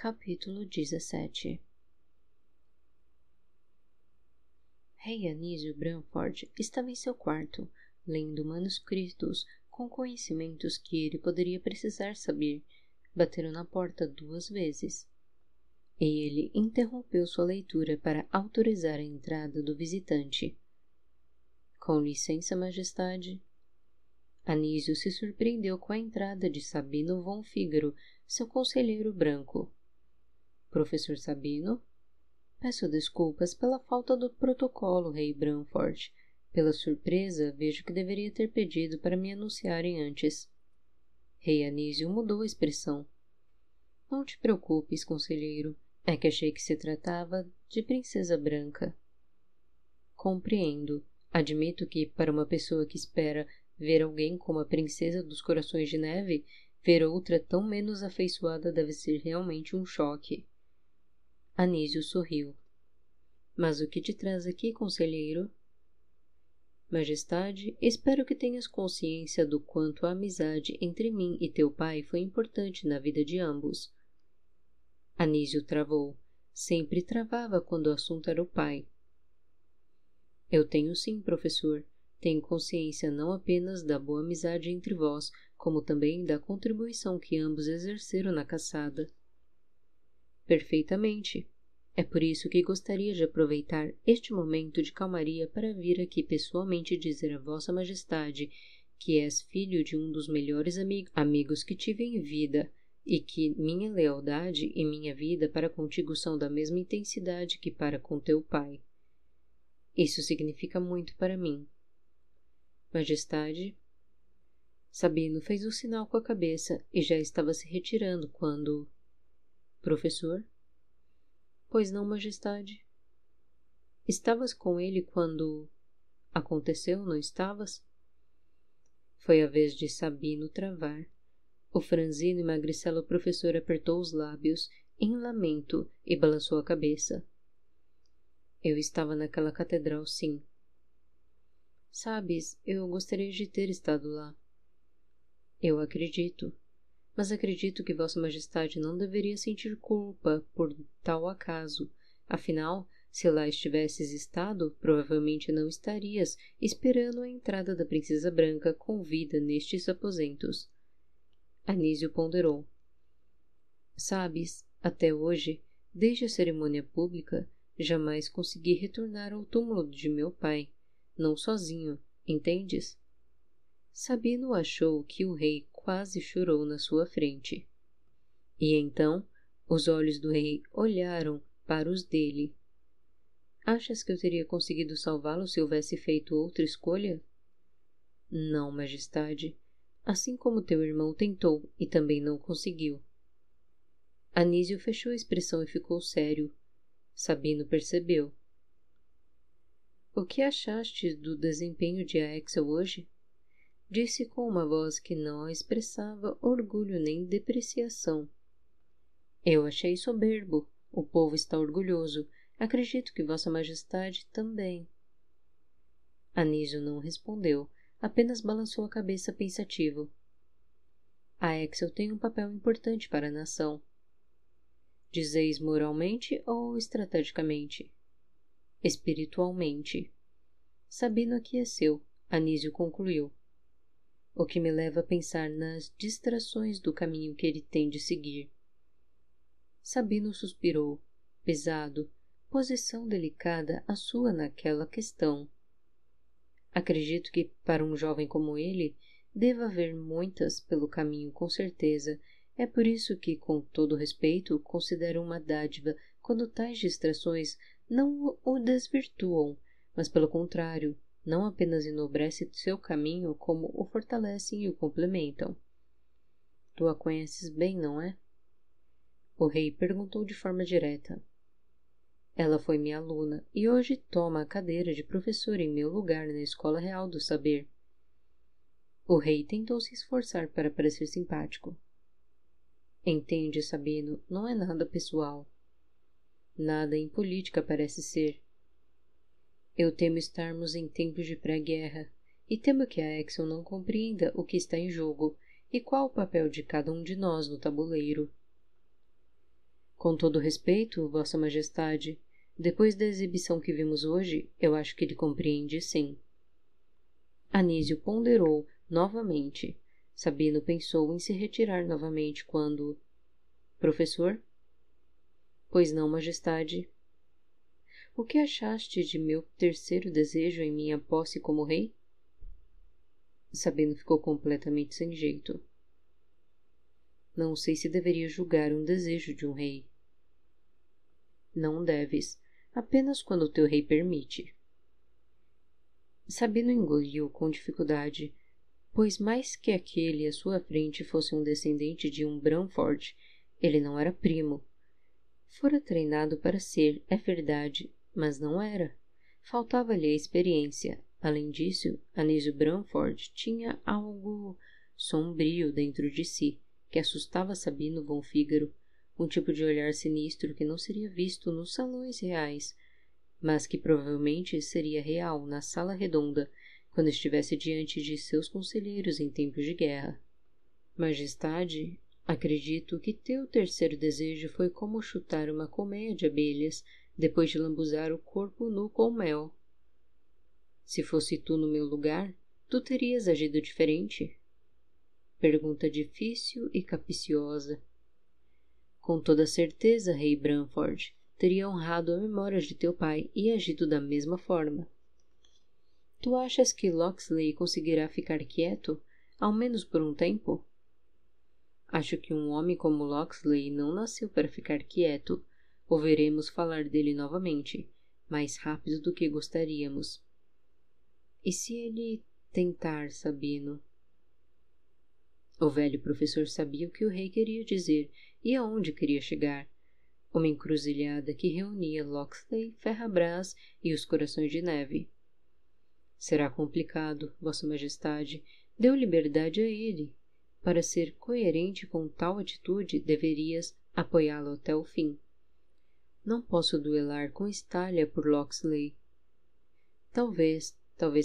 Capítulo 17. Rei Anísio Branford estava em seu quarto, lendo manuscritos com conhecimentos que ele poderia precisar saber. Bateram na porta 2 vezes. E ele interrompeu sua leitura para autorizar a entrada do visitante. Com licença, majestade. Anísio se surpreendeu com a entrada de Sabino von Fígaro, seu conselheiro branco. Professor Sabino? Peço desculpas pela falta do protocolo, Rei Branford. Pela surpresa, vejo que deveria ter pedido para me anunciarem antes. Rei Anísio mudou a expressão. Não te preocupes, conselheiro. É que achei que se tratava de Princesa Branca. Compreendo. Admito que, para uma pessoa que espera ver alguém como a Princesa dos Corações de Neve, ver outra tão menos afeiçoada deve ser realmente um choque. Anísio sorriu. Mas o que te traz aqui, conselheiro? Majestade, espero que tenhas consciência do quanto a amizade entre mim e teu pai foi importante na vida de ambos. Anísio travou. Sempre travava quando o assunto era o pai. Eu tenho sim, professor. Tenho consciência não apenas da boa amizade entre vós, como também da contribuição que ambos exerceram na caçada. Perfeitamente. É por isso que gostaria de aproveitar este momento de calmaria para vir aqui pessoalmente dizer a Vossa Majestade que és filho de um dos melhores amigos que tive em vida e que minha lealdade e minha vida para contigo são da mesma intensidade que para com teu pai. Isso significa muito para mim. Majestade. Sabino fez um sinal com a cabeça e já estava se retirando quando... Professor? Pois não, majestade. Estavas com ele quando... Aconteceu, não estavas? Foi a vez de Sabino travar. O franzino e magricelo professor apertou os lábios, em lamento, e balançou a cabeça. Eu estava naquela catedral, sim. Sabes, eu gostaria de ter estado lá. Eu acredito. Mas acredito que Vossa Majestade não deveria sentir culpa por tal acaso. Afinal, se lá estivesses estado, provavelmente não estarias esperando a entrada da Princesa Branca com vida nestes aposentos. Anísio ponderou. Sabes, até hoje, desde a cerimônia pública, jamais consegui retornar ao túmulo de meu pai, não sozinho, entendes? Sabino achou que o rei quase chorou na sua frente. E então, os olhos do rei olharam para os dele. Achas que eu teria conseguido salvá-lo se houvesse feito outra escolha? Não, majestade. Assim como teu irmão tentou e também não conseguiu. Anísio fechou a expressão e ficou sério. Sabino percebeu. O que achaste do desempenho de Axel hoje? Disse com uma voz que não expressava orgulho nem depreciação. Eu achei soberbo. O povo está orgulhoso. Acredito que Vossa Majestade também. Anísio não respondeu, apenas balançou a cabeça pensativo. A Axel tem um papel importante para a nação. Dizeis moralmente ou estrategicamente? Espiritualmente. Sabino aqueceu. Anísio concluiu. O que me leva a pensar nas distrações do caminho que ele tem de seguir. Sabino suspirou, pesado, posição delicada a sua naquela questão. Acredito que, para um jovem como ele, deva haver muitas pelo caminho, com certeza. É por isso que, com todo respeito, considero uma dádiva quando tais distrações não o desvirtuam, mas, pelo contrário, não apenas enobrece seu caminho, como o fortalecem e o complementam. Tu a conheces bem, não é? O rei perguntou de forma direta. Ela foi minha aluna e hoje toma a cadeira de professor em meu lugar na Escola Real do Saber. O rei tentou se esforçar para parecer simpático. Entende, Sabino, não é nada pessoal. Nada em política parece ser. Eu temo estarmos em tempos de pré-guerra, e temo que a Axel não compreenda o que está em jogo e qual o papel de cada um de nós no tabuleiro. Com todo respeito, Vossa Majestade, depois da exibição que vimos hoje, eu acho que ele compreende sim. Anísio ponderou novamente. Sabino pensou em se retirar novamente quando... Professor? Pois não, Majestade. O que achaste de meu terceiro desejo em minha posse como rei? Sabino ficou completamente sem jeito. Não sei se deveria julgar um desejo de um rei. Não deves, apenas quando o teu rei permite. Sabino engoliu com dificuldade, pois mais que aquele à sua frente fosse um descendente de um Branford, ele não era primo. Fora treinado para ser, é verdade, mas não era. Faltava-lhe a experiência. Além disso, Anísio Branford tinha algo sombrio dentro de si, que assustava Sabino von Fígaro, um tipo de olhar sinistro que não seria visto nos salões reais, mas que provavelmente seria real na sala redonda, quando estivesse diante de seus conselheiros em tempos de guerra. Majestade, acredito que teu terceiro desejo foi como chutar uma colmeia de abelhas depois de lambuzar o corpo nu com mel. Se fosse tu no meu lugar, tu terias agido diferente? Pergunta difícil e capciosa. Com toda certeza, rei Branford, teria honrado a memória de teu pai e agido da mesma forma. Tu achas que Locksley conseguirá ficar quieto, ao menos por um tempo? Acho que um homem como Locksley não nasceu para ficar quieto. Ouviremos falar dele novamente, mais rápido do que gostaríamos. E se ele tentar, Sabino? O velho professor sabia o que o rei queria dizer e aonde queria chegar. Uma encruzilhada que reunia Locksley, Ferrabras e os Corações de Neve. Será complicado, Vossa Majestade. Deu liberdade a ele. Para ser coerente com tal atitude, deverias apoiá-lo até o fim. Não posso duelar com Estalha por Locksley. Talvez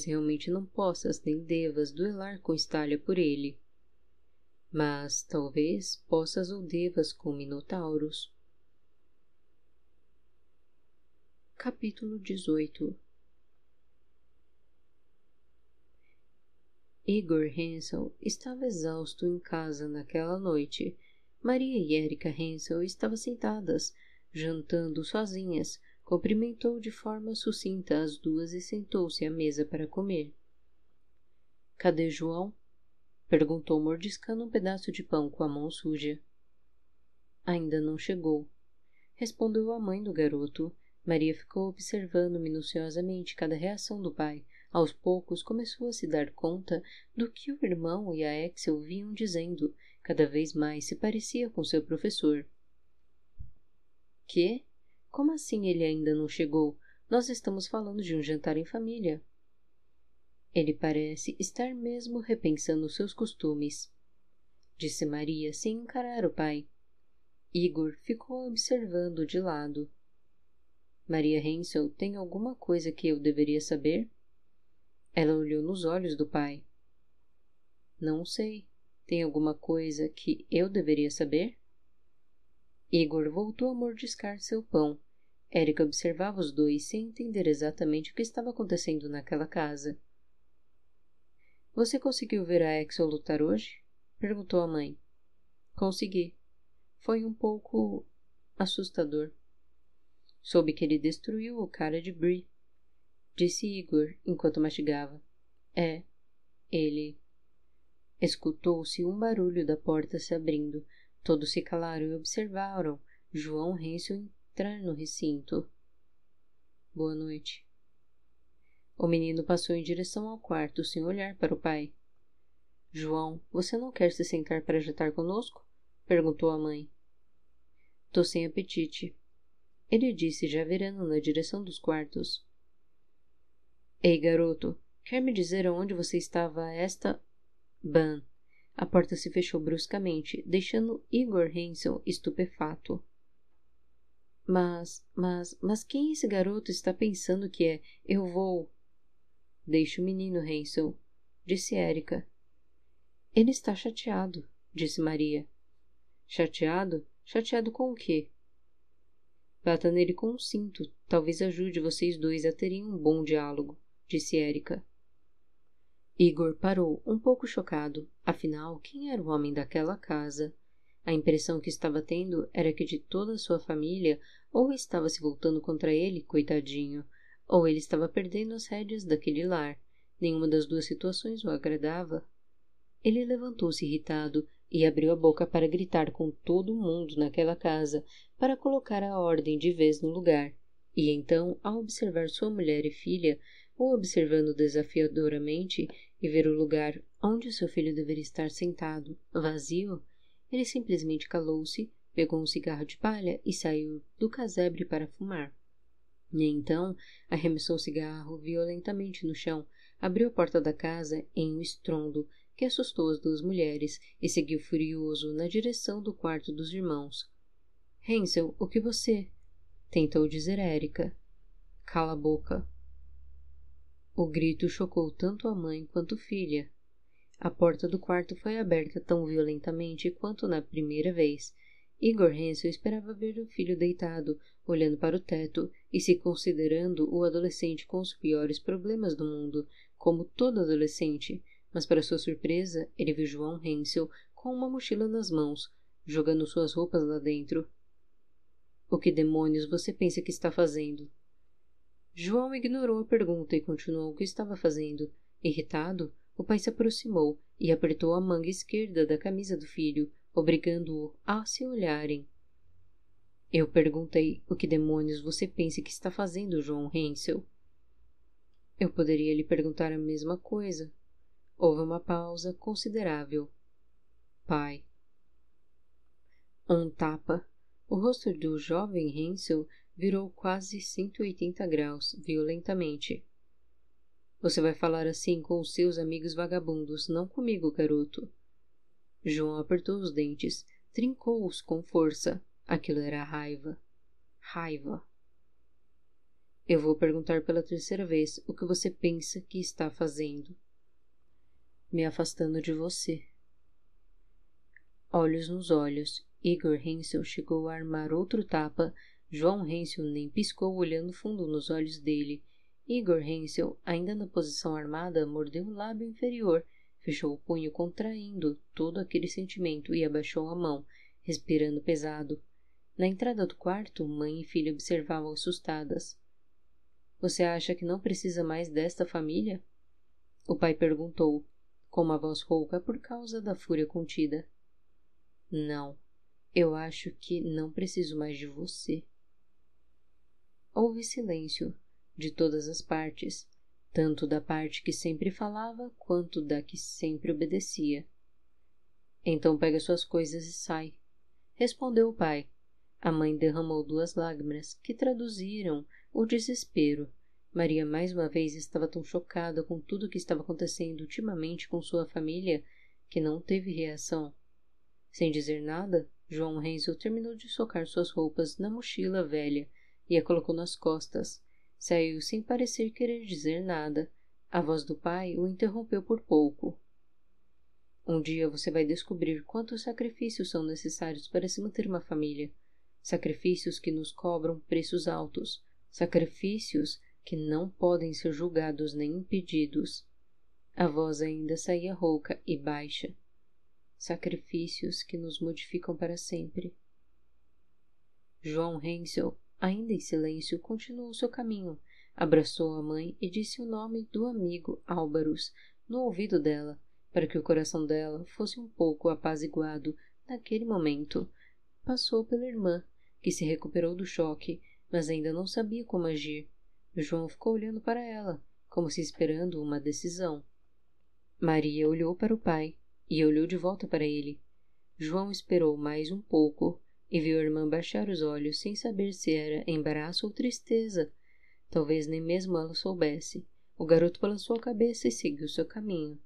realmente não possas nem devas duelar com Estalha por ele. Mas talvez possas ou devas com Minotauros. Capítulo 18. Igor Hensel estava exausto em casa naquela noite. Maria e Erika Hensel estavam sentadas, jantando sozinhas. Cumprimentou de forma sucinta as duas e sentou-se à mesa para comer. — Cadê João? Perguntou, mordiscando um pedaço de pão com a mão suja. — Ainda não chegou, respondeu a mãe do garoto. Maria ficou observando minuciosamente cada reação do pai. Aos poucos começou a se dar conta do que o irmão e a Axel vinham dizendo. Cada vez mais se parecia com seu professor. — Que? Como assim ele ainda não chegou? Nós estamos falando de um jantar em família. Ele parece estar mesmo repensando seus costumes, disse Maria sem encarar o pai. Igor ficou observando de lado. Maria Hensel tem alguma coisa que eu deveria saber? Ela olhou nos olhos do pai. Não sei. Tem alguma coisa que eu deveria saber? Igor voltou a mordiscar seu pão. Erika observava os dois sem entender exatamente o que estava acontecendo naquela casa. Você conseguiu ver a Axel lutar hoje? Perguntou a mãe. Consegui. Foi um pouco assustador. Soube que ele destruiu o cara de Bree, disse Igor enquanto mastigava. Ele... Escutou-se um barulho da porta se abrindo. Todos se calaram e observaram João Hensel entrar no recinto. Boa noite. O menino passou em direção ao quarto sem olhar para o pai. João, você não quer se sentar para jantar conosco? Perguntou a mãe. Tô sem apetite. Ele disse, já virando na direção dos quartos. Ei, garoto, quer me dizer aonde você estava esta... Ban. A porta se fechou bruscamente, deixando Igor Hensel estupefato. Mas quem esse garoto está pensando que é? Eu vou... Deixe o menino, Hensel, disse Erika. Ele está chateado, disse Maria. Chateado? Chateado com o quê? Bata nele com um cinto, talvez ajude vocês dois a terem um bom diálogo, disse Erika. Igor parou, um pouco chocado. Afinal, quem era o homem daquela casa? A impressão que estava tendo era que de toda a sua família, ou estava se voltando contra ele, coitadinho, ou ele estava perdendo as rédeas daquele lar. Nenhuma das duas situações o agradava. Ele levantou-se irritado e abriu a boca para gritar com todo mundo naquela casa, para colocar a ordem de vez no lugar. E então, ao observar sua mulher e filha, o observando desafiadoramente e ver o lugar onde seu filho deveria estar sentado, vazio, ele simplesmente calou-se, pegou um cigarro de palha e saiu do casebre para fumar. E então arremessou o cigarro violentamente no chão, abriu a porta da casa em um estrondo que assustou as duas mulheres e seguiu furioso na direção do quarto dos irmãos. Hansel, o que você... tentou dizer Erika. Cala a boca. O grito chocou tanto a mãe quanto a filha. A porta do quarto foi aberta tão violentamente quanto na primeira vez. Igor Hansel esperava ver o filho deitado, olhando para o teto e se considerando o adolescente com os piores problemas do mundo, como todo adolescente, mas para sua surpresa, ele viu João Hansel com uma mochila nas mãos, jogando suas roupas lá dentro. O que demônios você pensa que está fazendo? João ignorou a pergunta e continuou o que estava fazendo. Irritado, o pai se aproximou e apertou a manga esquerda da camisa do filho, obrigando-o a se olharem. Eu perguntei o que demônios você pensa que está fazendo, João Hansel? Eu poderia lhe perguntar a mesma coisa. Houve uma pausa considerável. Pai. Um tapa. O rosto do jovem Hansel virou quase 180 graus, violentamente. Você vai falar assim com os seus amigos vagabundos, não comigo, garoto. João apertou os dentes, trincou-os com força. Aquilo era raiva. Raiva. Eu vou perguntar pela terceira vez o que você pensa que está fazendo. Me afastando de você. Olhos nos olhos, Igor Hansel chegou a armar outro tapa. João Hansel nem piscou, olhando fundo nos olhos dele. Igor Hansel, ainda na posição armada, mordeu o lábio inferior, fechou o punho contraindo todo aquele sentimento e abaixou a mão, respirando pesado. Na entrada do quarto, mãe e filha observavam assustadas. Você acha que não precisa mais desta família? O pai perguntou, com uma voz rouca por causa da fúria contida. Não, eu acho que não preciso mais de você. Houve silêncio, de todas as partes, tanto da parte que sempre falava quanto da que sempre obedecia. Então pega suas coisas e sai, respondeu o pai. A mãe derramou 2 lágrimas que traduziram o desespero. Maria mais uma vez estava tão chocada com tudo o que estava acontecendo ultimamente com sua família que não teve reação. Sem dizer nada, João Hansel terminou de socar suas roupas na mochila velha e a colocou nas costas. Saiu sem parecer querer dizer nada. A voz do pai o interrompeu por pouco. Um dia você vai descobrir quantos sacrifícios são necessários para se manter uma família. Sacrifícios que nos cobram preços altos. Sacrifícios que não podem ser julgados nem impedidos. A voz ainda saía rouca e baixa. Sacrifícios que nos modificam para sempre. João Hansel, ainda em silêncio, continuou seu caminho, abraçou a mãe e disse o nome do amigo Álvaros no ouvido dela, para que o coração dela fosse um pouco apaziguado naquele momento. Passou pela irmã, que se recuperou do choque, mas ainda não sabia como agir. João ficou olhando para ela, como se esperando uma decisão. Maria olhou para o pai e olhou de volta para ele. João esperou mais um pouco e viu a irmã baixar os olhos sem saber se era embaraço ou tristeza. Talvez nem mesmo ela soubesse. O garoto balançou a cabeça e seguiu seu caminho.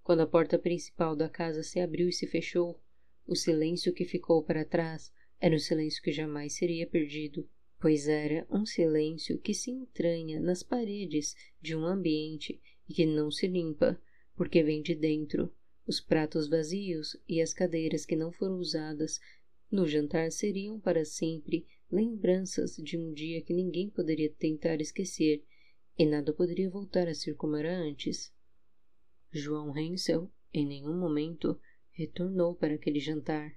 Quando a porta principal da casa se abriu e se fechou, o silêncio que ficou para trás era um silêncio que jamais seria perdido, pois era um silêncio que se entranha nas paredes de um ambiente e que não se limpa, porque vem de dentro. Os pratos vazios e as cadeiras que não foram usadas no jantar seriam para sempre lembranças de um dia que ninguém poderia tentar esquecer e nada poderia voltar a ser como era antes. João Hensel, em nenhum momento, retornou para aquele jantar.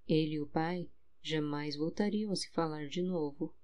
Ele e o pai jamais voltariam a se falar de novo.